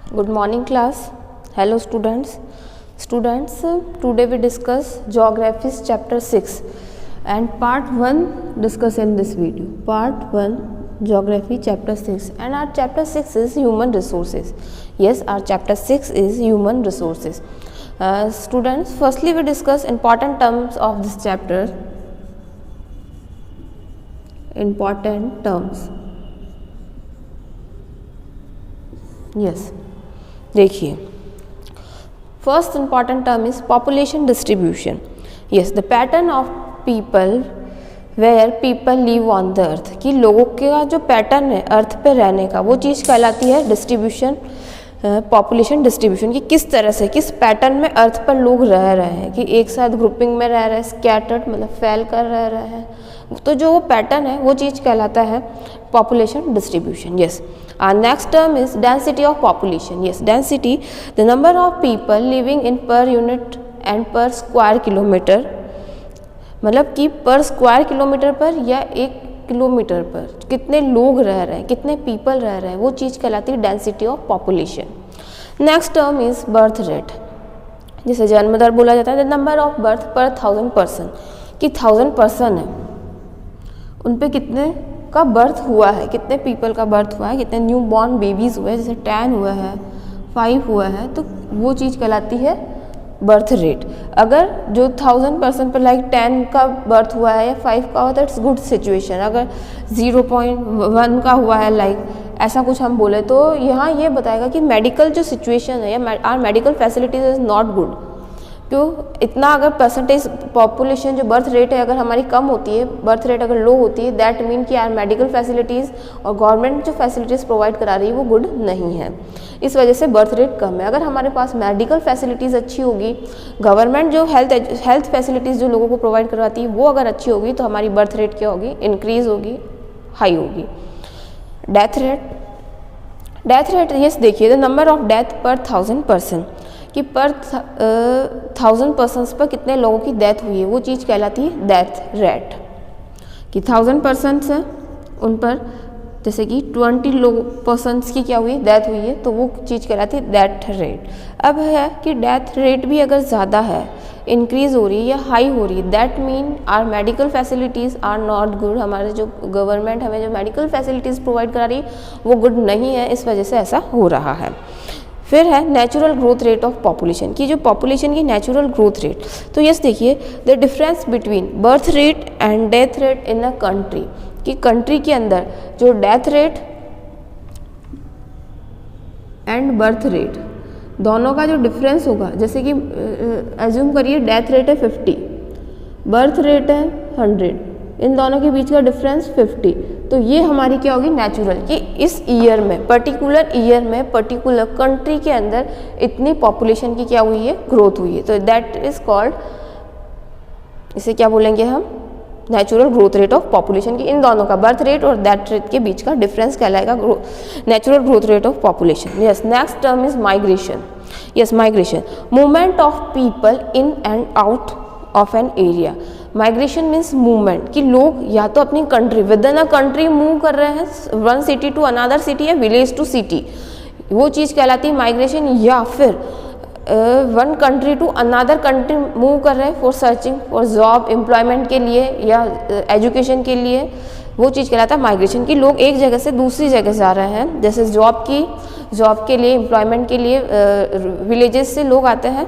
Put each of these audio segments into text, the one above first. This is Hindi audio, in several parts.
Good morning class. Hello students. Today we discuss geography chapter 6 and part 1 discuss in this video. Part 1 geography chapter 6 and our chapter 6 is human resources. Yes, our chapter 6 is human resources. Students, firstly we discuss important terms of this chapter. Important terms. Yes. देखिए, first important term is population distribution. Yes, the pattern of people where people live on the earth, कि लोगों का जो पैटर्न है अर्थ पे रहने का, वो चीज़ कहलाती है डिस्ट्रीब्यूशन, पॉपुलेशन डिस्ट्रीब्यूशन. कि किस तरह से, किस पैटर्न में अर्थ पर लोग रह रहे हैं, कि एक साथ ग्रुपिंग में रह रहे हैं, स्कैटर्ड मतलब फैल कर रह रहे हैं, तो जो वो पैटर्न है वो चीज़ कहलाता है population distribution. Yes, our next term is density of population. Yes, density, the number of people living in per unit and per square kilometer, मतलब कि पर स्क्वायर किलोमीटर पर या एक किलोमीटर पर कितने लोग रह रहे हैं, कितने पीपल रह रहे हैं, वो चीज़ कहलाती है density of population. Next term is birth rate, जिसे जन्म दर बोला जाता है. द नंबर ऑफ बर्थ पर 1000 पर्सन, कि 1000 पर्सन है उन पे कितने का बर्थ हुआ है, कितने पीपल का बर्थ हुआ है, कितने न्यू बॉर्न बेबीज़ हुए हैं, जैसे 10 हुआ है, 5 हुआ है, तो वो चीज़ कहलाती है बर्थ रेट. अगर जो 1000 पर्सन पर लाइक 10 का बर्थ हुआ है या 5 का हुआ तो इट्स गुड सिचुएशन. अगर 0.1 का हुआ है लाइक ऐसा कुछ हम बोले तो यहाँ ये बताएगा कि मेडिकल जो सिचुएशन है या our medical facilities is not good. क्यों इतना, अगर परसेंटेज पॉपुलेशन जो बर्थ रेट है अगर हमारी कम होती है, बर्थ रेट अगर लो होती है, दैट मीन कि यार मेडिकल फैसिलिटीज़ और गवर्नमेंट जो फैसिलिटीज़ प्रोवाइड करा रही है वो गुड नहीं है, इस वजह से बर्थ रेट कम है. अगर हमारे पास मेडिकल फैसिलिटीज़ अच्छी होगी, गवर्नमेंट जो हेल्थ फैसिलिटीज़ जो लोगों को प्रोवाइड करवाती है वो अगर अच्छी होगी तो हमारी बर्थ रेट क्या होगी, इंक्रीज़ होगी, हाई होगी. डेथ रेट यस, देखिए द नंबर ऑफ डेथ पर 1000 पर्सन, कि पर 1000 पर्सन्स पर कितने लोगों की डेथ हुई है, वो चीज़ कहलाती है डेथ रेट. कि 1000 पर्सन्स हैं उन पर जैसे कि 20 पर्सन्स की क्या हुई है, डेथ हुई है, तो वो चीज़ कहलाती है डेथ रेट. अब है कि डेथ रेट भी अगर ज़्यादा है, इंक्रीज़ हो रही है या हाई हो रही है, that mean our medical facilities are not good. हमारे जो गवर्नमेंट हमें जो मेडिकल फैसिलिटीज़ प्रोवाइड करा रही है वो गुड नहीं है, इस वजह से ऐसा हो रहा है. फिर है natural growth rate of population, की जो पॉपुलेशन की नेचुरल ग्रोथ रेट. तो यस देखिए, the difference between birth rate and death rate in a country, कि कंट्री के अंदर जो death rate and birth rate दोनों का जो डिफरेंस होगा, जैसे कि एज्यूम करिए डेथ रेट है 50, बर्थ रेट है 100, इन दोनों के बीच का डिफरेंस 50, तो ये हमारी क्या होगी नेचुरल, कि इस ईयर में पर्टिकुलर ईयर में पर्टिकुलर कंट्री के अंदर इतनी पॉपुलेशन की क्या हुई है, ग्रोथ हुई है, तो दैट इज कॉल्ड, इसे क्या बोलेंगे हम, natural growth rate of population. की इन दोनों का बर्थ रेट और दैट रेट के बीच का डिफरेंस कहलाएगा natural growth rate of population. Yes, next term is migration. Yes, migration, movement of people in and out of an area. Migration means movement, कि लोग या तो अपनी country within a country move कर रहे हैं, one city to another city या विलेज टू सिटी, वो चीज़ कहलाती है माइग्रेशन. या फिर one country to another country move कर रहे हैं for searching for job, employment के लिए या एजुकेशन के लिए, वो चीज़ कहलाता है माइग्रेशन. की लोग एक जगह से दूसरी जगह जा रहे हैं, जैसे जॉब के लिए, एम्प्लॉयमेंट के लिए विलेजेस से लोग आते हैं,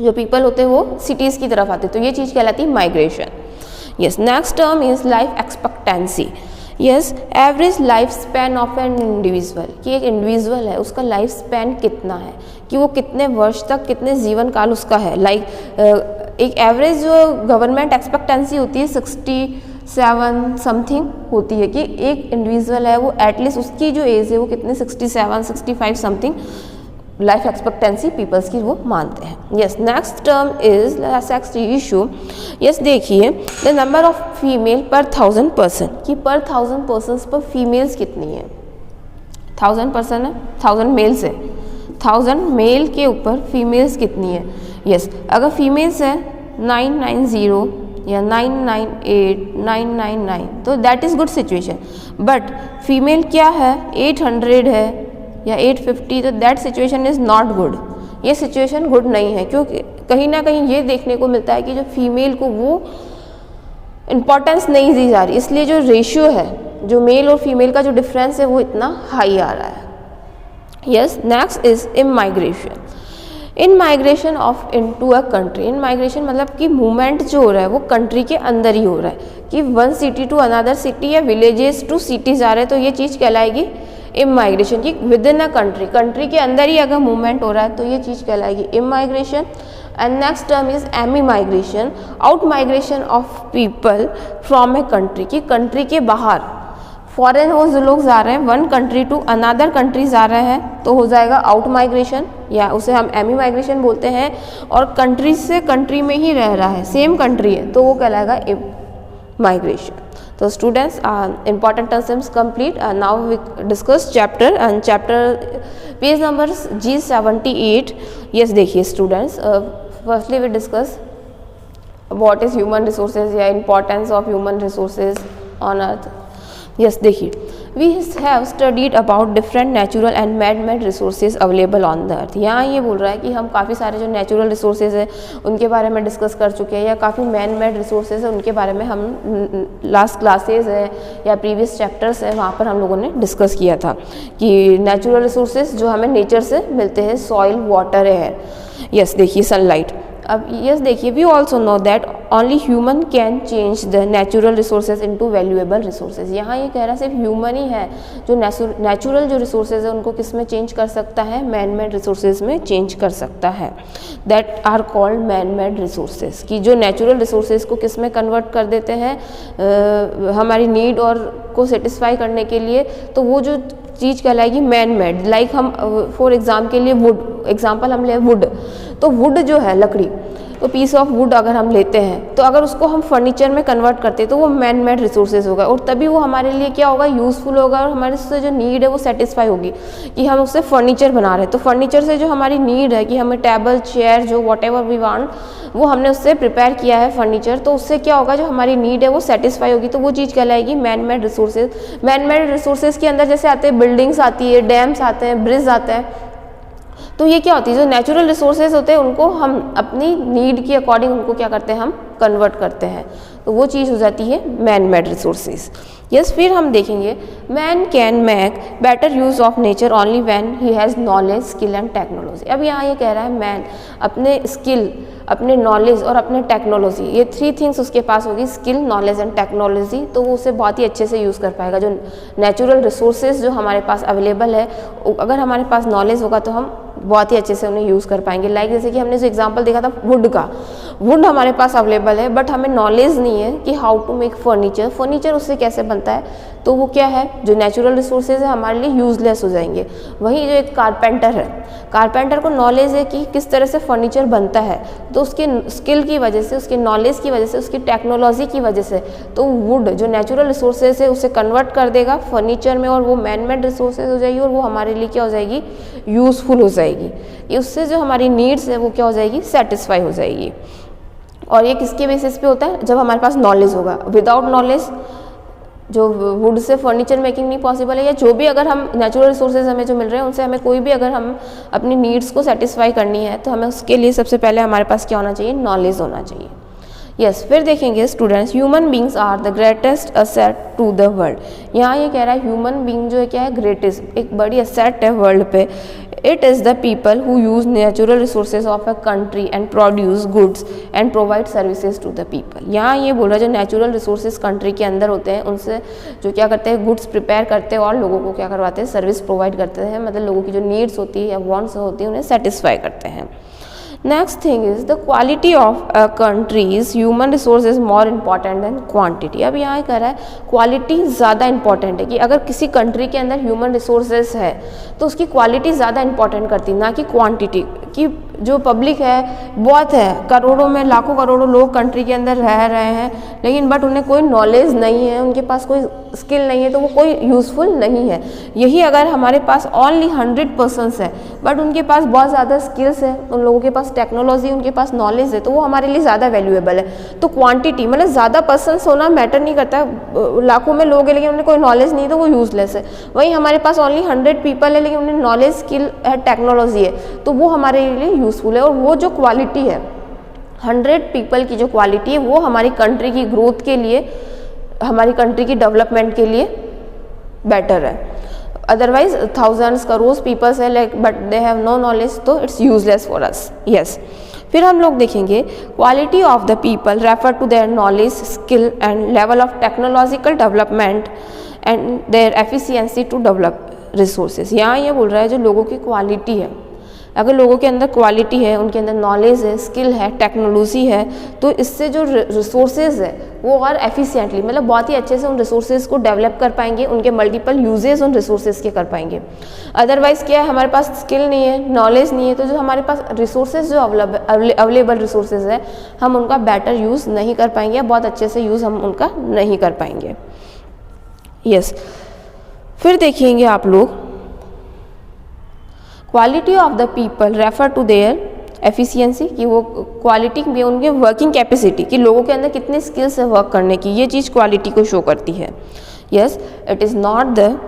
जो पीपल होते हैं वो सिटीज़ की तरफ आते हैं, तो ये चीज़ कहलाती है migration. Yes, next term is life expectancy. Yes, average life span of an individual, कि एक इंडिविजुअल है उसका लाइफ स्पैन कितना है, कि वो कितने वर्ष तक, कितने जीवन काल उसका है. लाइक एक एवरेज जो गवर्नमेंट एक्सपेक्टेंसी होती है 67 समथिंग होती है, कि एक इंडिविजुअल है वो एटलीस्ट उसकी जो एज है वो कितने 67 65 समथिंग लाइफ एक्सपेक्टेंसी पीपल्स की वो मानते हैं. Yes, next term is sex issue. Yes, देखिए द नंबर ऑफ फीमेल पर 1000 पर्सन, कि पर 1000 पर्सन पर फीमेल्स कितनी है, 1000 पर्सन है, 1000 मेल्स है, 1000 मेल के ऊपर फीमेल्स कितनी है. यस, अगर फीमेल्स है 990 या 998 999 तो that is good situation. But female क्या है 800 है या 850, तो that situation is not good. ये सिचुएशन गुड नहीं है, क्योंकि कहीं ना कहीं ये देखने को मिलता है कि जो फीमेल को वो इम्पोर्टेंस नहीं दी जा रही, इसलिए जो रेशियो है, जो मेल और फीमेल का जो डिफरेंस है वो इतना हाई आ रहा है। Yes, next is immigration. In migration of into a country, in migration मतलब कि मूवमेंट जो हो रहा है वो कंट्री के अंदर ही हो रहा है, कि one city to another city या विलेजेस टू सिटीज आ रहे हैं, तो ये चीज़ कहलाएगी इमाइग्रेशन। की within a country, country के अंदर ही अगर मूवमेंट हो रहा है तो ये चीज़ कहलाएगी immigration. And next term is emigration, out migration of people from a country, की कंट्री के बाहर फॉरेन वो जो लोग जा रहे हैं one country to another country जा रहे हैं, तो हो जाएगा आउट माइग्रेशन, या उसे हम एमी माइग्रेशन बोलते हैं। और कंट्री से कंट्री में ही रह रहा है, सेम कंट्री है, तो वो कहलाएगा माइग्रेशन। तो students, important terms complete. Now we discuss chapter, and chapter page number G78। yes, देखिए students, firstly we discuss what is human resources या importance of human resources on earth. Yes, देखिए we have studied about different natural and man made resources available on the earth. यहाँ ये बोल रहा है कि हम काफ़ी सारे जो नेचुरल रिसोर्सेज है उनके बारे में डिस्कस कर चुके हैं, या काफ़ी मैन मेड रिसोर्सेज है उनके बारे में हम लास्ट क्लासेज है या प्रीवियस चैप्टर्स है वहाँ पर हम लोगों ने डिस्कस किया था कि नेचुरल रिसोर्सेज जो हमें नेचर से मिलते हैं, सॉइल, वाटर, एयर। यस, देखिए सनलाइट। अब यस देखिए, we also know that only human can change the natural resources into valuable resources. यहाँ ये कह रहा है सिर्फ ह्यूमन ही है जो नेचुरल जो रिसोर्सेज है उनको किस में चेंज कर सकता है, मैन मेड रिसोर्सेज में चेंज कर सकता है। That are called man made resources, कि जो नेचुरल रिसोर्सेज को किस में कन्वर्ट कर देते हैं हमारी नीड और को सेटिस्फाई करने के लिए, तो वो जो चीज़ कहलाएगी मैन मेड। लाइक हम फॉर एग्जाम के लिए वुड एग्जाम्पल हम ले वुड, तो वुड जो है लकड़ी, तो पीस ऑफ वुड अगर हम लेते हैं तो अगर उसको हम फर्नीचर में कन्वर्ट करते हैं तो वो मैन मेड रिसोर्सेज होगा, और तभी वो हमारे लिए क्या होगा, यूज़फुल होगा, और हमारे उससे जो नीड है वो सेटिस्फाई होगी कि हम उससे फर्नीचर बना रहे हैं। तो फर्नीचर से जो हमारी नीड है कि हमें टेबल, चेयर, जो वॉट एवर वी वांट, वो हमने उससे प्रिपेयर किया है फर्नीचर, तो उससे क्या होगा, जो हमारी नीड है वो सेटिस्फाई होगी, तो वो चीज़ कहलाएगी man made resources. Man made resources के अंदर जैसे आते हैं बिल्डिंग्स आती है, डैम्स आते हैं, ब्रिज आते हैं, तो ये क्या होती है, जो नेचुरल रिसोर्सेज होते हैं उनको हम अपनी नीड के अकॉर्डिंग उनको क्या करते हैं, हम कन्वर्ट करते हैं, तो वो चीज़ हो जाती है मैन मेड रिसोर्सेज। यस, फिर हम देखेंगे man can make better use of nature only when he has knowledge, skill and technology. अब यहाँ ये कह रहा है मैन अपने स्किल, अपने नॉलेज और अपने टेक्नोलॉजी, ये थ्री थिंग्स उसके पास होगी, स्किल, नॉलेज एंड टेक्नोलॉजी, तो वो उसे बहुत ही अच्छे से यूज़ कर पाएगा। जो नेचुरल रिसोर्सेज जो हमारे पास अवेलेबल है, अगर हमारे पास नॉलेज होगा तो हम बहुत ही अच्छे से उन्हें यूज़ कर पाएंगे। लाइक जैसे कि हमने जो एग्जांपल देखा था वुड का, वुड हमारे पास अवेलेबल है बट हमें नॉलेज नहीं है कि how to make furniture, furniture उससे कैसे बनता है, तो वो क्या है, जो नेचुरल रिसोर्सेज है हमारे लिए यूजलेस हो जाएंगे। वहीं जो एक कारपेंटर है, कारपेंटर को नॉलेज है कि किस तरह से फर्नीचर बनता है, तो उसके स्किल की वजह से, उसके नॉलेज की वजह से, उसकी टेक्नोलॉजी की वजह से, तो वुड जो नेचुरल रिसोर्सेज है उसे कन्वर्ट कर देगा फर्नीचर में, और वो मैन मेड रिसोर्सेज हो जाएगी, और वो हमारे लिए क्या हो जाएगी, यूज़फुल हो जाएगी। उससे जो हमारी नीड्स है वो क्या हो जाएगी, सेटिस्फाई हो जाएगी। और ये किसके बेसिस पे होता है, जब हमारे पास नॉलेज होगा। विदाउट नॉलेज जो वुड से फर्नीचर मेकिंग नहीं पॉसिबल है, या जो भी अगर हम नेचुरल रिसोर्सेज हमें जो मिल रहे हैं उनसे हमें कोई भी अगर हम अपनी नीड्स को सेटिस्फाई करनी है तो हमें उसके लिए सबसे पहले हमारे पास क्या होना चाहिए, नॉलेज होना चाहिए। यस, फिर देखेंगे students, human beings are the greatest asset to the world. यहाँ ये कह रहा है ह्यूमन बींग जो है क्या है, ग्रेटेस्ट, एक बड़ी असेट है वर्ल्ड पे। It is the people who use natural resources of a country and produce goods and provide services to the people. यहाँ ये बोल रहा है जो नेचुरल रिसोर्सेज कंट्री के अंदर होते हैं उनसे जो क्या करते हैं, गुड्स प्रिपेयर करते हैं और लोगों को क्या करवाते हैं, सर्विस प्रोवाइड करते हैं, मतलब लोगों की जो नीड्स होती है या वांट्स होती है उन्हें सेटिस्फाई करते हैं। Next thing is the quality of a countries human resource is more important than quantity. अब यहाँ कह रहा है क्वालिटी ज़्यादा इंपॉर्टेंट है, कि अगर किसी कंट्री के अंदर ह्यूमन रिसोर्सेज है तो उसकी क्वालिटी ज़्यादा इंपॉर्टेंट करती है, ना कि क्वांटिटी। कि जो पब्लिक है बहुत है, करोड़ों में लाखों करोड़ों लोग कंट्री के अंदर रह रहे हैं, लेकिन बट उन्हें कोई नॉलेज नहीं है, उनके पास कोई स्किल नहीं है, तो वो कोई यूज़फुल नहीं है। यही अगर हमारे पास ओनली 100% है बट उनके पास बहुत ज़्यादा स्किल्स है, उन लोगों के पास टेक्नोलॉजी, उनके पास नॉलेज है, तो वो हमारे लिए ज़्यादा वैल्यूएबल है। तो क्वांटिटी मतलब ज़्यादा पर्सन्स होना मैटर नहीं करता, लाखों में लोग हैं लेकिन उन्हें कोई नॉलेज नहीं, तो वो यूज़लेस है। वहीं हमारे पास ओनली 100 पीपल है लेकिन उन्हें नॉलेज, स्किल है, टेक्नोलॉजी है, तो वो हमारे लिए यूज़फुल है। और वो जो क्वालिटी है 100 पीपल की जो क्वालिटी है वो हमारी कंट्री की ग्रोथ के लिए, हमारी कंट्री की डेवलपमेंट के लिए बेटर है। अदरवाइज थाउजेंड्स करोड़ पीपल्स है like but they have no knowledge, तो it's useless for us. Yes, फिर हम लोग देखेंगे quality of the people refer to their knowledge, skill and level of technological development and their efficiency to develop resources. यहाँ ये बोल रहा है जो लोगों की क्वालिटी है, अगर लोगों के अंदर क्वालिटी है, उनके अंदर नॉलेज है, स्किल है, टेक्नोलॉजी है, तो इससे जो रिसोर्सेज है वो और एफिशिएंटली मतलब बहुत ही अच्छे से उन रिसोर्सेज को डेवलप कर पाएंगे, उनके मल्टीपल यूजेस उन रिसोर्सेज के कर पाएंगे। अदरवाइज क्या है, हमारे पास स्किल नहीं है, नॉलेज नहीं है, तो जो हमारे पास रिसोर्सेज जो अवेलेबल रिसोर्सेज है हम उनका बेटर यूज़ नहीं कर पाएंगे, बहुत अच्छे से यूज़ हम उनका नहीं कर पाएंगे। यस, फिर देखिएंगे आप लोग quality of the people refer to their efficiency, कि वो क्वालिटी में उनके वर्किंग कैपेसिटी, कि लोगों के अंदर कितने स्किल्स है वर्क करने की, ये चीज़ क्वालिटी को शो करती है। Yes, it is not the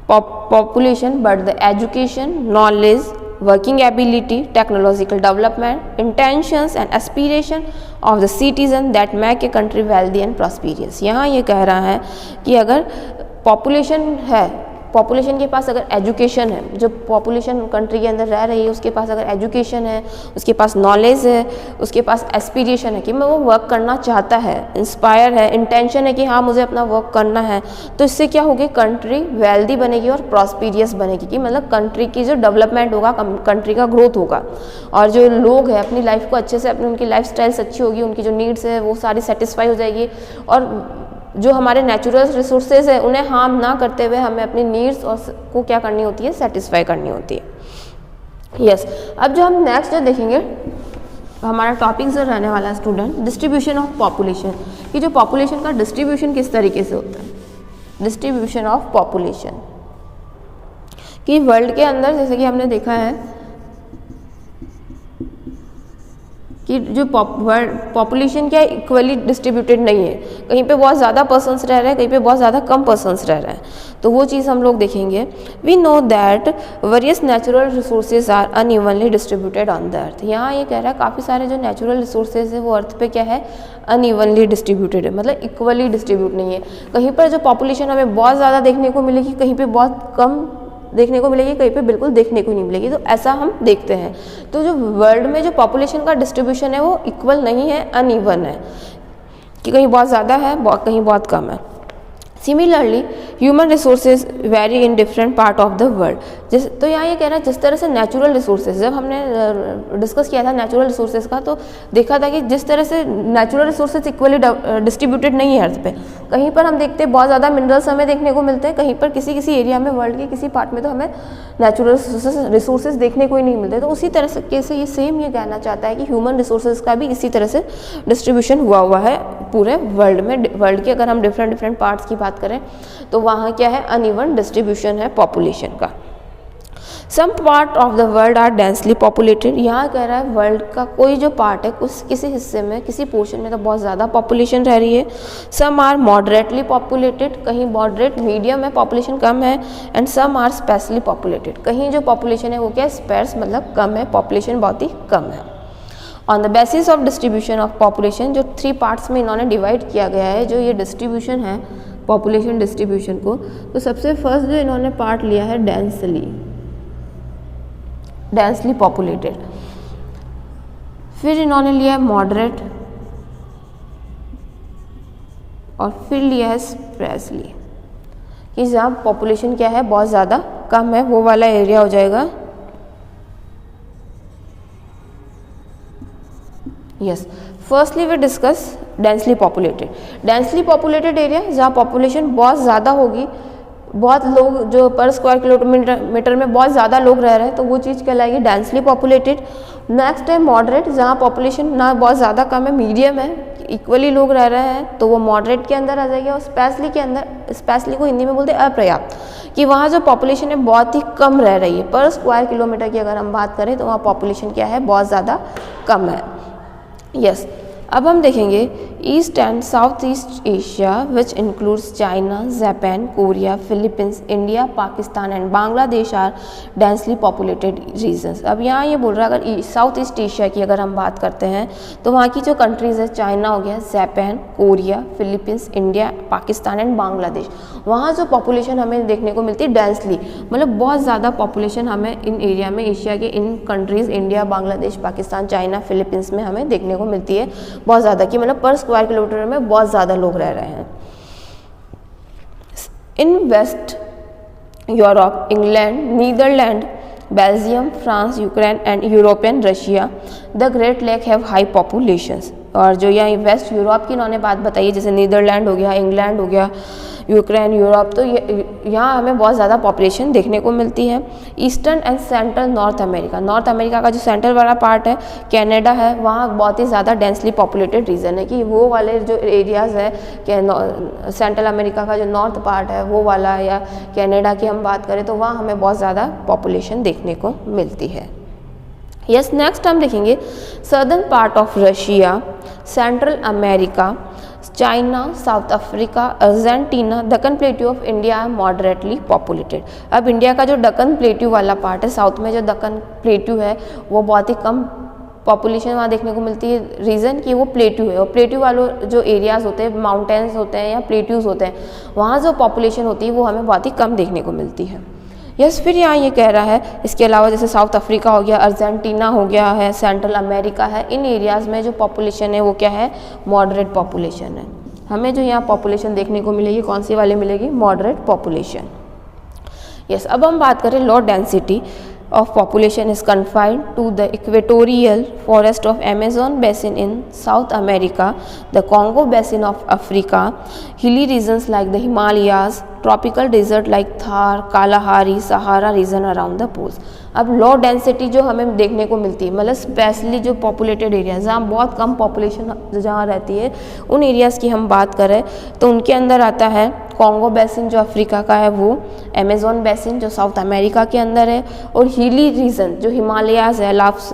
population but the education, knowledge, working ability, technological development, intentions and aspiration of the citizen that make a country wealthy and prosperous. यहाँ ये कह रहा है कि अगर पॉपुलेशन है, पॉपुलेशन के पास अगर एजुकेशन है, जो पॉपुलेशन कंट्री के अंदर रह रही है उसके पास अगर एजुकेशन है, उसके पास नॉलेज है, उसके पास एस्पिरेशन है कि मैं वो वर्क करना चाहता है, इंस्पायर है, इंटेंशन है कि हाँ मुझे अपना वर्क करना है, तो इससे क्या होगी, कंट्री वेल्दी बनेगी और प्रॉस्पेरियस बनेगी, कि मतलब कंट्री की जो डेवलपमेंट होगा, कंट्री का ग्रोथ होगा, और जो लोग हैं अपनी लाइफ को अच्छे से, अपनी उनकी लाइफ स्टाइल्स अच्छी होगी, उनकी जो नीड्स है वो सारी सेटिस्फाई हो जाएगी, और जो हमारे नेचुरल रिसोर्सेज है उन्हें हार्म ना करते हुए हमें अपनी नीड्स और को क्या करनी होती है, सेटिस्फाई करनी होती है। यस, अब जो हम नेक्स्ट जो देखेंगे हमारा टॉपिक जो रहने वाला है स्टूडेंट, डिस्ट्रीब्यूशन ऑफ पॉपुलेशन, कि जो पॉपुलेशन का डिस्ट्रीब्यूशन किस तरीके से होता है। डिस्ट्रीब्यूशन ऑफ पॉपुलेशन कि वर्ल्ड के अंदर जैसे कि हमने देखा है कि जो पॉपुलेशन क्या इक्वली डिस्ट्रीब्यूटेड नहीं है, कहीं पे बहुत ज़्यादा पर्सन्स रह रहे हैं, कहीं पे बहुत ज़्यादा कम पर्सन्स रह रहे हैं, तो वो चीज़ हम लोग देखेंगे। We know that various natural resources are unevenly distributed on the earth. यहाँ ये कह रहा है काफ़ी सारे जो नेचुरल रिसोर्सेज है वो अर्थ पे क्या है, अनइवनली डिस्ट्रीब्यूटेड है, मतलब इक्वली डिस्ट्रीब्यूट नहीं है। कहीं पर जो पॉपुलेशन हमें बहुत ज़्यादा देखने को मिलेगी, कहीं पर बहुत कम देखने को मिलेगी, कहीं पे बिल्कुल देखने को नहीं मिलेगी, तो ऐसा हम देखते हैं। तो जो वर्ल्ड में जो पॉपुलेशन का डिस्ट्रीब्यूशन है वो इक्वल नहीं है, अनइवन है, कि कहीं बहुत ज़्यादा है, कहीं बहुत कम है। Similarly human resources very in different part of the world. तो यहाँ ये कह रहा है जिस तरह से नेचुरल रिसोर्सेज, जब हमने डिस्कस किया था नेचुरल रिसोर्सेज का, तो देखा था कि जिस तरह से नेचुरल रिसोर्सेज इक्वली डिस्ट्रीब्यूटेड नहीं है अर्थ पे, कहीं पर हम देखते हैं बहुत ज़्यादा मिनरल्स हमें देखने को मिलते हैं, कहीं पर किसी किसी एरिया में वर्ल्ड के किसी पार्ट में तो हमें नेचुरल रिसोर्सेज देखने को ही नहीं मिलते। तो उसी तरह से ये सेम ये कहना चाहता है कि ह्यूमन रिसोर्सेज का भी इसी तरह से डिस्ट्रीब्यूशन हुआ है पूरे वर्ल्ड में। वर्ल्ड के अगर हम डिफरेंट पार्ट्स की बात करें तो वहाँ क्या है, अनइवन डिस्ट्रीब्यूशन है पॉपुलेशन का। Some part of the world are densely populated. यहाँ कह रहा है वर्ल्ड का कोई जो पार्ट है, कुछ किसी हिस्से में, किसी पोर्शन में तो बहुत ज़्यादा पॉपुलेशन रह रही है। सम आर मॉडरेटली पॉपुलेटेड, कहीं मॉडरेट मीडियम है, पॉपुलेशन कम है। And some are sparsely populated, कहीं जो पॉपुलेशन है वो क्या है, स्पेर्स मतलब कम है, पॉपुलेशन बहुत ही कम है। On the basis of distribution of population, जो 3 पार्ट्स में इन्होंने डिवाइड किया गया है जो ये डिस्ट्रीब्यूशन है पॉपुलेशन डिस्ट्रीब्यूशन को, तो सबसे फर्स्ट जो इन्होंने पार्ट लिया है डेंसली पॉपुलेटेड, फिर इन्होंने लिया है मॉडरेट, और फिर लिया है स्पेर्सली, कि जहाँ पॉपुलेशन क्या है बहुत ज़्यादा कम है, वो वाला एरिया हो जाएगा yes. Firstly we discuss densely populated area, जहाँ पॉपुलेशन बहुत ज़्यादा होगी बहुत लोग जो पर स्क्वायर किलोमीटर में बहुत ज़्यादा लोग रह रहे हैं तो वो चीज़ कहलाएगी डेंसली पॉपुलेटेड। नेक्स्ट है मॉडरेट, जहाँ पॉपुलेशन ना बहुत ज़्यादा कम है, मीडियम है, इक्वली लोग रह रहे हैं, तो वो मॉडरेट के अंदर आ जाएगी। और स्पेशली के अंदर, स्पेशली को हिंदी में बोलते हैं अपर्याप्त, कि वहाँ जो पॉपुलेशन है बहुत ही कम रह रही है। पर स्क्वायर किलोमीटर की अगर हम बात करें तो वहाँ पॉपुलेशन क्या है, बहुत ज़्यादा कम है। यस, अब हम देखेंगे east and south east Asia which includes China, Japan, Korea, Philippines, India, Pakistan and Bangladesh are densely populated regions. अब यहाँ ये बोल रहा है अगर साउथ ईस्ट एशिया की अगर हम बात करते हैं तो वहाँ की जो कंट्रीज़ है, चाइना हो गया, Japan, Korea, Philippines, India, Pakistan and Bangladesh, वहाँ जो पॉपुलेशन हमें देखने को मिलती है डेंसली, मतलब बहुत ज़्यादा पॉपुलेशन हमें इन एरिया में, एशिया के इन countries India, Bangladesh, Pakistan, China, Philippines में हमें देखने को मिलती है बहुत ज़्यादा, कि मतलब पर स्क्वायर किलोमीटर में बहुत ज़्यादा लोग रह रहे हैं। In west Europe, England, Netherland, Belgium, France, Ukraine and European Russia the Great Lake have high populations. और जो यहाँ वेस्ट यूरोप की इन्होंने बात बताई, जैसे नीदरलैंड हो गया, इंग्लैंड हो गया, यूक्रेन, यूरोप, तो यहाँ हमें बहुत ज़्यादा पॉपुलेशन देखने को मिलती है। Eastern and central north America, north America का जो सेंट्रल वाला पार्ट है, कनाडा है, वहाँ बहुत ही ज़्यादा डेंसली पॉपुलेटेड रीजन है, कि वो वाले जो एरियाज़ है, सेंट्रल अमेरिका का जो नॉर्थ पार्ट है वो वाला, या कनाडा की हम बात करें तो वहाँ हमें बहुत ज़्यादा पॉपुलेशन देखने को मिलती है। यस, नेक्स्ट हम देखेंगे southern part of Russia, central America, China, south Africa, Argentina, Deccan plateau of India moderately populated. अब इंडिया का जो दक्कन प्लेट्यू वाला पार्ट है, साउथ में जो दक्कन प्लेट्यू है वो बहुत ही कम पॉपुलेशन वहाँ देखने को मिलती है। रीज़न कि वो प्लेट्यू है, और प्लेट्यू वालों जो एरियाज़ होते हैं, माउंटेन्स होते हैं या प्लेट्यूज़ होते हैं, वहाँ जो पॉपुलेशन होती है वो हमें बहुत ही कम देखने को मिलती है। यस, फिर यहाँ ये कह रहा है इसके अलावा जैसे साउथ अफ्रीका हो गया, अर्जेंटीना हो गया है, सेंट्रल अमेरिका है, इन एरियाज़ में जो पॉपुलेशन है वो क्या है, मॉडरेट पॉपुलेशन है। हमें जो यहाँ पॉपुलेशन देखने को मिलेगी कौन सी वाली मिलेगी, मॉडरेट पॉपुलेशन। यस, अब हम बात करें low density of population is confined to the equatorial forest of Amazon basin in South America, the Congo basin of Africa, hilly regions like the Himalayas, tropical desert like Thar, Kalahari, Sahara region around the poles। अब लो डेंसिटी जो हमें देखने को मिलती है, मतलब स्पेशली जो पॉपुलेटेड एरिया जहाँ बहुत कम पॉपुलेशन जहाँ रहती है, उन एरियाज़ की हम बात करें तो उनके अंदर आता है कॉन्गो बेसिन जो अफ्रीका का है वो, अमेज़न बेसिन जो साउथ अमेरिका के अंदर है, और हिली रीजन जो हिमालयाज़ है, लाफ्स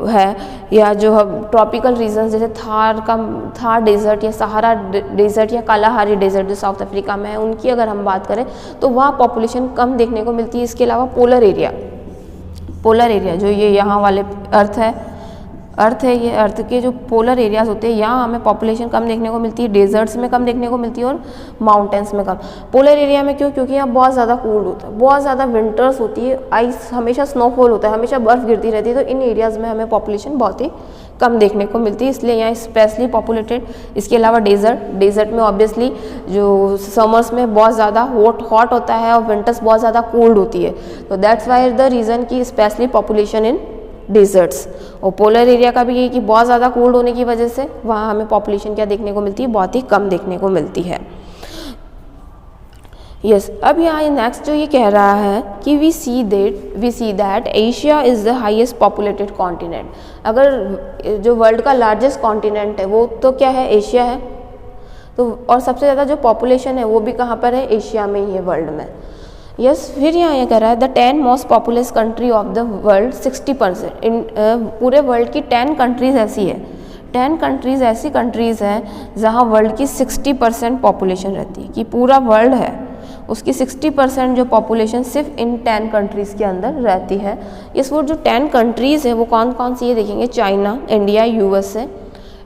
है, या जो ट्रॉपिकल रीजन जैसे थार डेजर्ट या सहारा डेजर्ट या कालाहारी डेजर्ट जो साउथ अफ्रीका में है, उनकी अगर हम बात करें तो वहाँ पॉपुलेशन कम देखने को मिलती है। इसके अलावा पोलर एरिया जो ये यहाँ वाले अर्थ है, ये अर्थ के जो पोलर एरियाज होते हैं यहाँ हमें पॉपुलेशन कम देखने को मिलती है, डेजर्ट्स में कम देखने को मिलती है और माउंटेन्स में कम। पोलर एरिया में क्यों, क्योंकि यहाँ बहुत ज़्यादा कोल्ड होता है, बहुत ज़्यादा विंटर्स होती है, आइस, हमेशा स्नोफॉल होता है, हमेशा बर्फ़ गिरती रहती है, तो इन एरियाज़ में हमें पॉपुलेशन बहुत ही कम देखने को मिलती है, इसलिए यहाँ स्पेशली पॉपुलेटेड। इसके अलावा डेजर्ट में ऑब्वियसली जो समर्स में बहुत ज़्यादा हॉट होता है और विंटर्स बहुत ज़्यादा कोल्ड होती है, तो दैट्स वाई द रीज़न की स्पेशली पॉपुलेशन इन डेजर्ट्स। और पोलर एरिया का भी ये कि बहुत ज़्यादा कोल्ड होने की वजह से वहाँ हमें पॉपुलेशन क्या देखने को मिलती है, बहुत ही कम देखने को मिलती है। यस, अब यहाँ नेक्स्ट जो ये कह रहा है कि we see that Asia is the highest populated continent. अगर जो वर्ल्ड का लार्जेस्ट कॉन्टिनेंट है वो तो क्या है, एशिया है, तो और सबसे ज़्यादा जो पॉपुलेशन है वो भी कहाँ पर है, एशिया में ही है, वर्ल्ड में। यस, फिर यहाँ ये कह रहा है the 10 most populous country of the world 60%। इन पूरे वर्ल्ड की 10 कंट्रीज़ ऐसी है, 10 कंट्रीज़ ऐसी कंट्रीज़ हैं जहाँ वर्ल्ड की 60% पॉपुलेशन रहती है, कि पूरा वर्ल्ड है उसकी 60% जो पॉपुलेशन सिर्फ इन 10 कंट्रीज़ के अंदर रहती है। इस वो जो 10 कंट्रीज़ है वो कौन कौन सी है देखेंगे, China, India, USA,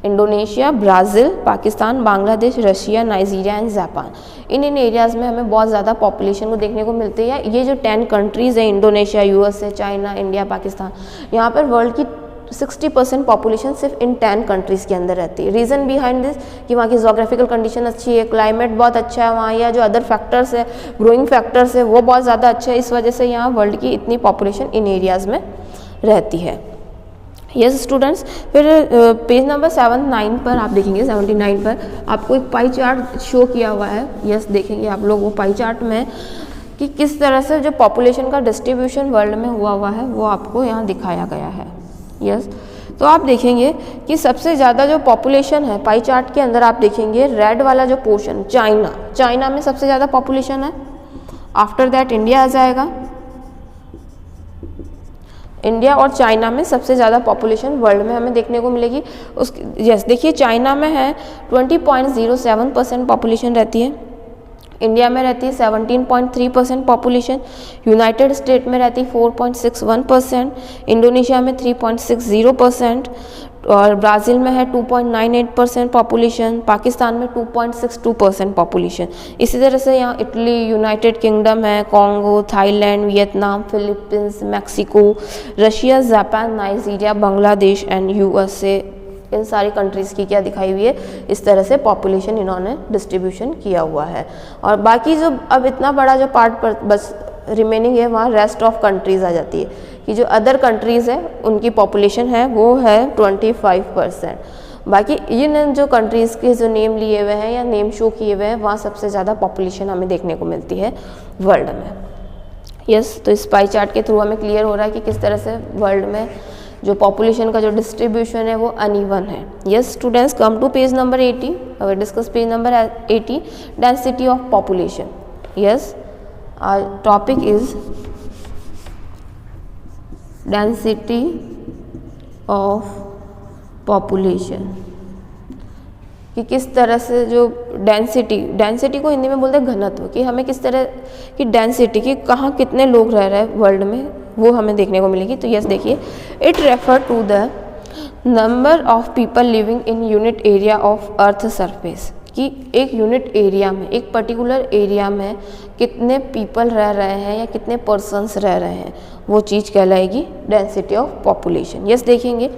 Indonesia, Brazil, Pakistan, Bangladesh, Russia, Nigeria and Japan. In areas में हमें बहुत ज़्यादा पॉपुलेशन को देखने को मिलती है। ये जो 10 कंट्रीज़ हैं, Indonesia, USA, China, India, Pakistan, यहाँ पर वर्ल्ड की 60% पॉपुलेशन सिर्फ इन 10 कंट्रीज़ के अंदर रहती है। रीज़न बिहाइंड दिस कि वहाँ की जोग्राफिकल कंडीशन अच्छी है, क्लाइमेट बहुत अच्छा है वहाँ, या जो अदर फैक्टर्स है, ग्रोइंग फैक्टर्स है, वो बहुत ज़्यादा अच्छे है, इस वजह से यहाँ वर्ल्ड की इतनी पॉपुलेशन इन एरियाज़ में रहती है। यस स्टूडेंट्स, फिर पेज नंबर 79 पर आप देखेंगे, 79 पर आपको एक पाई चार्ट शो किया हुआ है। यस देखेंगे आप लोग वो पाई चार्ट में कि किस तरह से जो पॉपुलेशन का डिस्ट्रीब्यूशन वर्ल्ड में हुआ है वो आपको यहाँ दिखाया गया है। यस तो आप देखेंगे कि सबसे ज़्यादा जो पॉपुलेशन है पाई चार्ट के अंदर, आप देखेंगे रेड वाला जो पोर्शन चाइना में सबसे ज़्यादा पॉपुलेशन है। आफ्टर दैट इंडिया आ जाएगा। इंडिया और चाइना में सबसे ज़्यादा पॉपुलेशन वर्ल्ड में हमें देखने को मिलेगी। यस देखिए चाइना में है 20.07% पॉपुलेशन रहती है, इंडिया में रहती है 17.3% पॉपुलेशन, यूनाइटेड स्टेट में रहती है 4.61%, इंडोनेशिया में 3.60%, और ब्राज़ील में है 2.98% पॉपुलेशन, पाकिस्तान में 2.62% पॉपुलेशन। इसी तरह से यहाँ इटली, यूनाइटेड किंगडम है, Congo, Thailand, Vietnam, Philippines, Mexico, Russia, Japan, Nigeria, Bangladesh and USA, इन सारी कंट्रीज़ की क्या दिखाई हुई है, इस तरह से पॉपुलेशन इन्होंने डिस्ट्रीब्यूशन किया हुआ है। और बाकी जो अब इतना बड़ा जो पार्ट पर बस रिमेनिंग है, वहाँ रेस्ट ऑफ कंट्रीज़ आ जाती है कि जो अदर कंट्रीज़ है उनकी पॉपुलेशन है वो है 25%। बाकी इन जो कंट्रीज़ के जो नेम लिए हुए हैं या नेम शो किए हुए हैं, वहाँ सबसे ज़्यादा पॉपुलेशन हमें देखने को मिलती है वर्ल्ड में। यस तो इस पाई चार्ट के थ्रू हमें क्लियर हो रहा है कि किस तरह से वर्ल्ड में जो पॉपुलेशन का जो डिस्ट्रीब्यूशन है वो अनइवन है। Yes students, come to page number 80, our discuss page number 80, density of population. Yes our topic is density of population, कि किस तरह से जो डेंसिटी को हिंदी में बोलते हैं घनत्व, कि हमें किस तरह की डेंसिटी, कि कहाँ कितने लोग रह रहे हैं वर्ल्ड में, वो हमें देखने को मिलेगी। तो यस देखिए, it refer to the number of people living in unit area of earth surface, कि एक यूनिट एरिया में, एक पर्टिकुलर एरिया में कितने पीपल रह रहे हैं या कितने पर्सन्स रह रहे हैं, वो चीज़ कहलाएगी डेंसिटी ऑफ पॉपुलेशन। यस देखेंगे,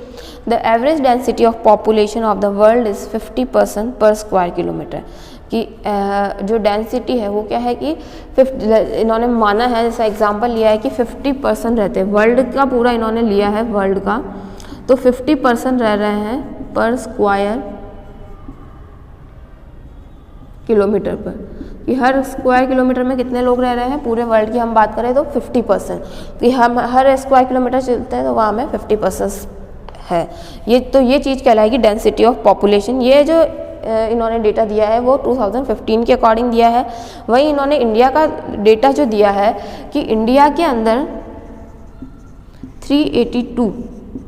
the average density of population of the world is 50% पर स्क्वायर किलोमीटर, कि जो डेंसिटी है वो क्या है कि इन्होंने माना है, जैसा एग्जांपल लिया है कि 50% रहते हैं वर्ल्ड का, पूरा इन्होंने लिया है वर्ल्ड का, तो 50% रह रहे हैं पर स्क्वायर किलोमीटर पर, कि हर स्क्वायर किलोमीटर में कितने लोग रह रहे हैं, पूरे वर्ल्ड की हम बात करें तो 50%, कि हम हर स्क्वायर किलोमीटर चलते हैं तो वहाँ में 50% है। ये चीज़ कहलाएगी डेंसिटी ऑफ पॉपुलेशन। ये जो इन्होंने डेटा दिया है वो 2015 के अकॉर्डिंग दिया है। वहीं इन्होंने इंडिया का डेटा जो दिया है कि इंडिया के अंदर 382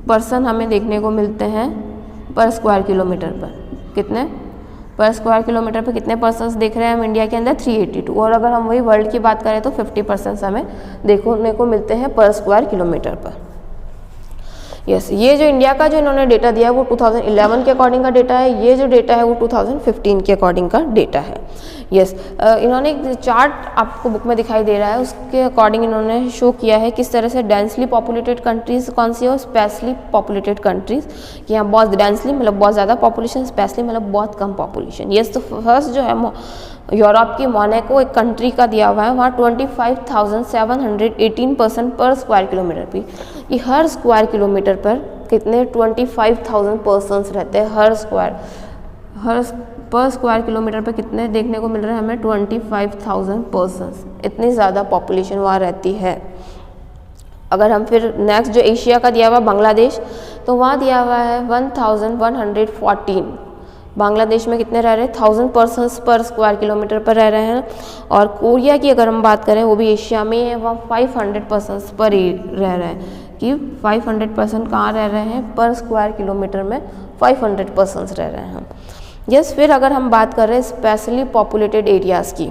पर्सन हमें देखने को मिलते हैं पर स्क्वायर किलोमीटर पर। कितने पर स्क्वायर किलोमीटर पर कितने पर्सन्स देख रहे हैं हम इंडिया के अंदर? 382। और अगर हम वही वर्ल्ड की बात करें तो 50% हमें देखने को मिलते हैं पर स्क्वायर किलोमीटर पर। यस, ये जो इंडिया का जो इन्होंने डेटा दिया है वो 2011 के अकॉर्डिंग का डेटा है। ये जो डेटा है वो 2015 के अकॉर्डिंग का डेटा है। यस, इन्होंने एक चार्ट आपको बुक में दिखाई दे रहा है, उसके अकॉर्डिंग इन्होंने शो किया है किस तरह से डेंसली पॉपुलेटेड कंट्रीज़ कौन सी है और स्पेसली पॉपुलेटेड कंट्रीज़, कि यहाँ बहुत डेंसली मतलब बहुत ज़्यादा पॉपुलेशन, स्पेसली मतलब बहुत कम पॉपुलेशन। यस, तो फर्स्ट जो है यूरोप की मोनाको एक कंट्री का दिया हुआ है, वहाँ 25,718 पर्सन पर स्क्वायर किलोमीटर पे, कि हर स्क्वायर किलोमीटर पर कितने 25,000 पर्सन्स रहते हैं। पर स्क्वायर किलोमीटर पर कितने देखने को मिल रहे हैं हमें? 25,000 पर्सन्स। इतनी ज़्यादा पॉपुलेशन वहाँ रहती है। अगर हम फिर नेक्स्ट जो एशिया का दिया हुआ बांग्लादेश, तो वहाँ दिया हुआ है 1,114। बांग्लादेश में कितने रह रहे हैं? 1000 पर्सन्स पर स्क्वायर किलोमीटर पर रह रहे हैं। और कोरिया की अगर हम बात करें, वो भी एशिया में है, वहाँ 500 पर्सन्स पर ही रह रहे हैं, कि 500 पर्सन कहाँ रह रहे हैं? पर स्क्वायर किलोमीटर में 500 पर्सन्स रह रहे हैं। यस, फिर अगर हम बात कर रहे हैं स्पेशली पॉपुलेटेड एरियाज़ की,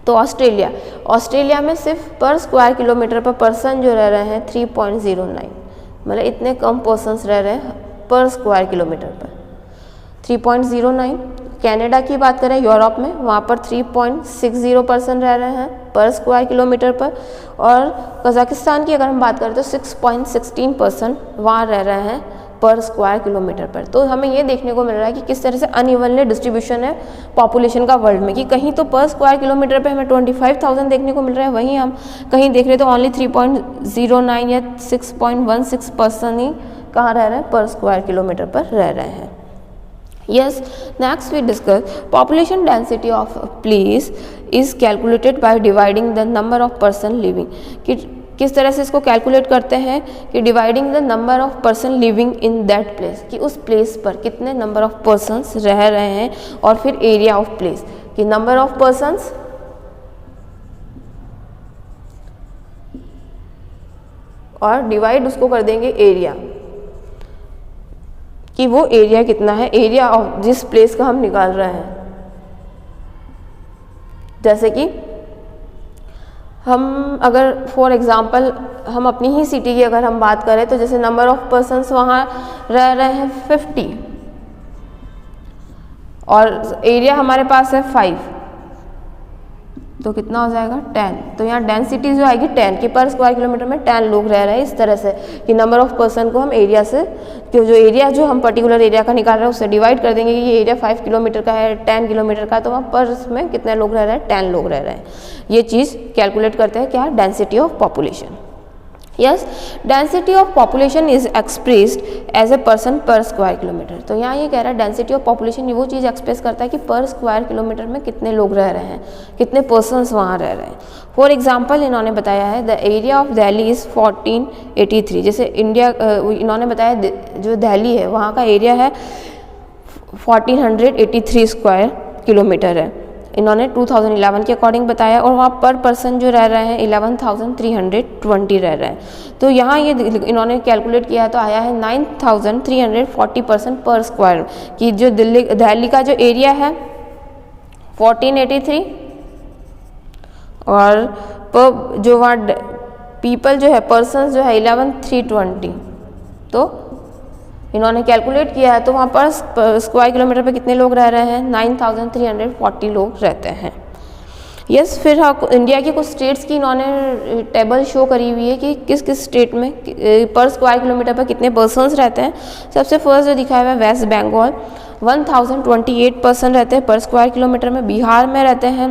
तो ऑस्ट्रेलिया में सिर्फ पर स्क्वायर किलोमीटर पर पर्सन जो रह रहे हैं 3.09, मतलब इतने कम पर्सन्स रह रहे हैं पर स्क्वायर किलोमीटर पर, 3.09। कनाडा की बात करें यूरोप में, वहाँ पर 3.60 पर्सन रह रहे हैं पर स्क्वायर किलोमीटर पर। और कजाकिस्तान की अगर हम बात करें तो 6.16 पर्सन वहाँ रह रहे हैं पर स्क्वायर किलोमीटर पर। तो हमें ये देखने को मिल रहा है कि किस तरह से अनइवनली डिस्ट्रीब्यूशन है पॉपुलेशन का वर्ल्ड में, कि कहीं तो पर स्क्वायर किलोमीटर पे हमें 25,000 देखने को मिल रहा है, वहीं हम कहीं देख रहे तो ओनली 3.09 या 6.16 पर्सन ही कहाँ रह रहे हैं, पर स्क्वायर किलोमीटर पर रह रहे हैं। Yes, next we discuss population density of a place is calculated by dividing the number of person living। कि किस तरह से इसको कैलकुलेट करते हैं कि dividing the number of person living in that place, कि उस प्लेस पर कितने नंबर ऑफ पर्सन्स रह रहे हैं, और फिर एरिया ऑफ प्लेस कि नंबर ऑफ पर्सन्स और डिवाइड उसको कर देंगे एरिया, कि वो एरिया कितना है, एरिया ऑफ जिस प्लेस का हम निकाल रहे हैं। जैसे कि हम अगर फॉर एग्जांपल हम अपनी ही सिटी की अगर हम बात करें तो जैसे नंबर ऑफ पर्सन्स वहाँ रह रहे हैं 50 और एरिया हमारे पास है 5, तो कितना हो जाएगा 10। तो यहाँ डेंसिटी जो आएगी 10 की पर स्क्वायर किलोमीटर में 10 लोग रह रहे हैं। इस तरह से कि नंबर ऑफ पर्सन को हम एरिया से जो एरिया जो हम पर्टिकुलर एरिया का निकाल रहे हैं उससे डिवाइड कर देंगे कि ये एरिया 5 किलोमीटर का है, 10 किलोमीटर का है, तो वहाँ पर में कितने लोग रह रहे हैं, 10 लोग रह रहे हैं। ये चीज़ कैलकुलेट करते हैं क्या, density of population. Yes, density of population is expressed as a person per square kilometre. तो यहाँ ये कह रहा है डेंसिटी ऑफ पॉपुलेशन ये वो चीज़ एक्सप्रेस करता है कि पर स्क्वायर किलोमीटर में कितने लोग रह रहे हैं, कितने पर्सन्स वहाँ रह रहे हैं। फॉर एग्जांपल इन्होंने बताया है the area of Delhi is 1483। जैसे इंडिया इन्होंने बताया जो दिल्ली है वहाँ का एरिया है 1483 स्क्वायर किलोमीटर है, इन्होंने 2011 के अकॉर्डिंग बताया, और वहाँ पर पर्सन जो रह रहे हैं 11,320 रह रहे हैं। तो यहाँ ये इन्होंने कैलकुलेट किया है तो आया है 9,340 पर्सन पर स्क्वायर, कि जो दिल्ली का जो एरिया है 1483 और पर जो वहाँ पीपल जो है पर्सन जो है 11,320। तो इन्होंने कैलकुलेट किया है तो वहाँ पर स्क्वायर किलोमीटर पे कितने लोग रह रहे हैं, 9,340 लोग रहते हैं। यस, फिर हाँ इंडिया के कुछ स्टेट्स की इन्होंने टेबल शो करी हुई है कि किस किस स्टेट में पर स्क्वायर किलोमीटर पर कितने पर्सन्स रहते हैं। सबसे फर्स्ट जो दिखाया हुआ है वेस्ट बंगाल 1028 पर्सन रहते हैं पर स्क्वायर किलोमीटर में। बिहार में रहते हैं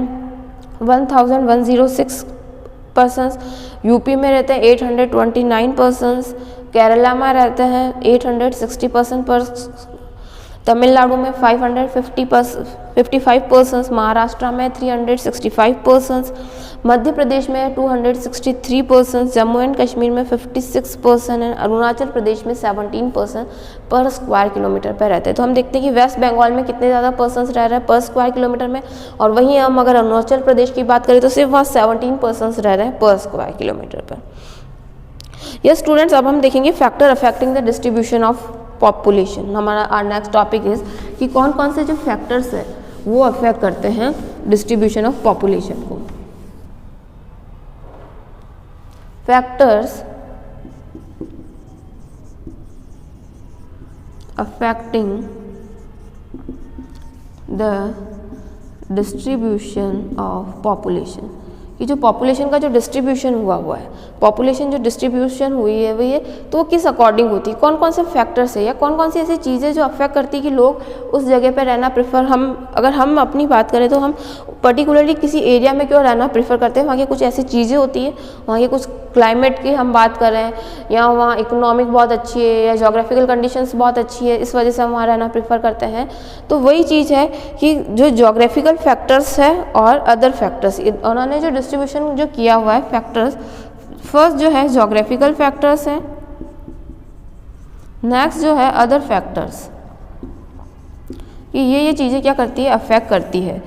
1106 पर्सन्स, यूपी में रहते हैं 829 पर्सन्स, केरला में रहते हैं 860 पर्सन पर, तमिलनाडु में 555 पर्सन्स, महाराष्ट्र में 365 पर्सन्स, मध्य प्रदेश में 263 पर्सन्स, जम्मू एंड कश्मीर में 56 पर्सन है, अरुणाचल प्रदेश में 17 पर्सन पर स्क्वायर किलोमीटर पर रहते हैं। तो हम देखते हैं कि वेस्ट बंगाल में कितने ज़्यादा पर्सन्स रह रहे हैं पर स्क्वायर किलोमीटर में, और वहीं हम अगर अरुणाचल प्रदेश की बात करें तो सिर्फ वहाँ 17 पर्सन्स रह रहे हैं पर स्क्वायर किलोमीटर पर। यस स्टूडेंट्स, अब हम देखेंगे factor affecting the distribution of population. हमारा नेक्स्ट टॉपिक इज कि कौन कौन से जो फैक्टर्स है वो अफेक्ट करते हैं डिस्ट्रीब्यूशन ऑफ पॉपुलेशन को। Factors affecting the distribution of population, कि जो पॉपुलेशन का जो डिस्ट्रीब्यूशन हुआ है, पॉपुलेशन जो डिस्ट्रीब्यूशन हुई है वो ये तो वो किस अकॉर्डिंग होती है, कौन कौन से फैक्टर्स है या कौन कौन सी ऐसी चीज़ें जो अफेक्ट करती है कि लोग उस जगह पे रहना प्रेफर, अगर हम अपनी बात करें तो हम पर्टिकुलरली किसी एरिया में क्यों रहना प्रेफर करते हैं। वहाँ की कुछ ऐसी चीज़ें होती है, वहाँ के कुछ क्लाइमेट की हम बात करें, या वहाँ इकोनॉमिक बहुत अच्छी है या जोग्राफिकल कंडीशंस बहुत अच्छी है, इस वजह से हम वहाँ रहना प्रेफर करते हैं। तो वही चीज़ है कि जो जोग्राफिकल फैक्टर्स है और अदर फैक्टर्स, उन्होंने जो डिस्ट्रीब्यूशन जो किया हुआ है फैक्टर्स, फर्स्ट जो है जोग्राफिकल फैक्टर्स है, नेक्स्ट जो है अदर फैक्टर्स, कि ये चीज़ें क्या करती है, अफेक्ट करती है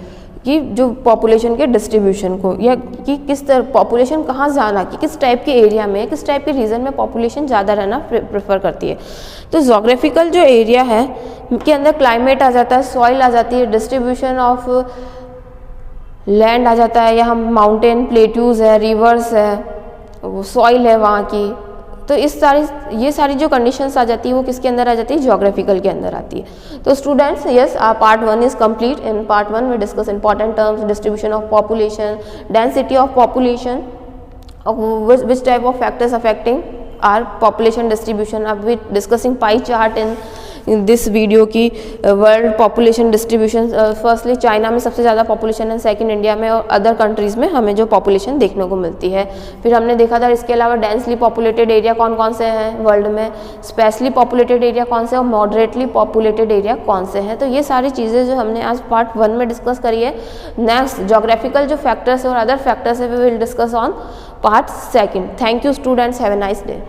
कि जो पॉपुलेशन के डिस्ट्रीब्यूशन को, या कि किस तरह पॉपुलेशन कहाँ जाना, कि किस टाइप के एरिया में, किस टाइप के रीजन में पॉपुलेशन ज़्यादा रहना प्रेफर करती है। तो जोग्राफिकल जो एरिया है के अंदर क्लाइमेट आ जाता है, सॉइल आ जाती है, डिस्ट्रीब्यूशन ऑफ लैंड आ जाता है, या माउंटेन प्लेट्यूज है, रिवर्स है, सॉइल है वहाँ की। तो ये सारी जो कंडीशंस आ जाती है वो किसके अंदर आ जाती है, ज्योग्राफिकल के अंदर आती है। तो students yes, part 1 is complete. In part 1 we discuss important terms, distribution of population, density of population, which type of factors affecting are population distribution. अब we discussing pie chart in this video की world population distribution. Firstly China में सबसे ज़्यादा पॉपुलेशन है, सेकंड इंडिया में, और अदर कंट्रीज़ में हमें जो पॉपुलेशन देखने को मिलती है। फिर हमने देखा था इसके अलावा डेंसली पॉपुलेटेड एरिया कौन कौन से हैं वर्ल्ड में, स्पेशली पॉपुलेटेड एरिया कौन से और मॉडरेटली पॉपुलेटेड एरिया कौन से हैं। तो ये सारी चीज़ें जो हमने आज पार्ट 1 में डिस्कस करी है। नेक्स्ट जोग्राफिकल जो फैक्टर्स और अदर फैक्टर्स है we will discuss on part 2। Thank you students, have a nice day.